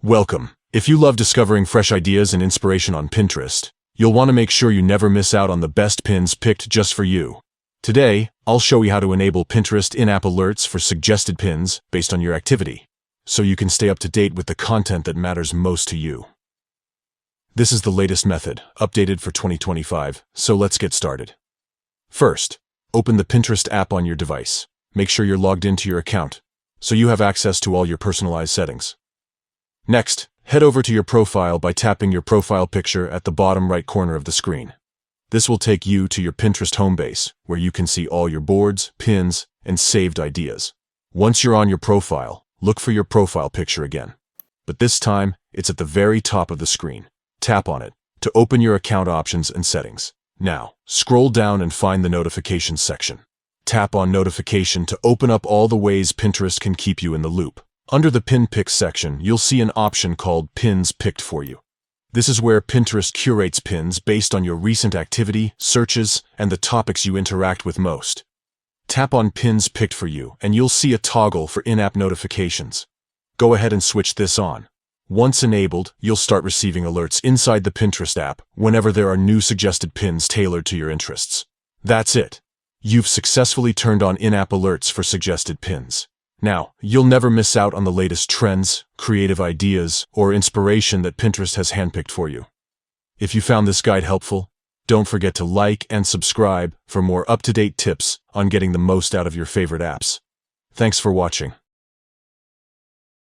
Welcome. If you love discovering fresh ideas and inspiration on Pinterest, you'll want to make sure you never miss out on the best pins picked just for you. Today, I'll show you how to enable Pinterest in-app alerts for suggested pins based on your activity, so you can stay up to date with the content that matters most to you. This is the latest method, updated for 2025, so let's get started. First, open the Pinterest app on your device. Make sure you're logged into your account, so you have access to all your personalized settings. Next, head over to your profile by tapping your profile picture at the bottom right corner of the screen. This will take you to your Pinterest home base, where you can see all your boards, pins, and saved ideas. Once you're on your profile, look for your profile picture again. But this time, it's at the very top of the screen. Tap on it to open your account options and settings. Now, scroll down and find the notifications section. Tap on notification to open up all the ways Pinterest can keep you in the loop. Under the Pin Picks section, you'll see an option called Pins Picked for You. This is where Pinterest curates pins based on your recent activity, searches, and the topics you interact with most. Tap on Pins Picked for You, and you'll see a toggle for in-app notifications. Go ahead and switch this on. Once enabled, you'll start receiving alerts inside the Pinterest app whenever there are new suggested pins tailored to your interests. That's it. You've successfully turned on in-app alerts for suggested pins. Now, you'll never miss out on the latest trends, creative ideas, or inspiration that Pinterest has handpicked for you. If you found this guide helpful, don't forget to like and subscribe for more up-to-date tips on getting the most out of your favorite apps. Thanks for watching.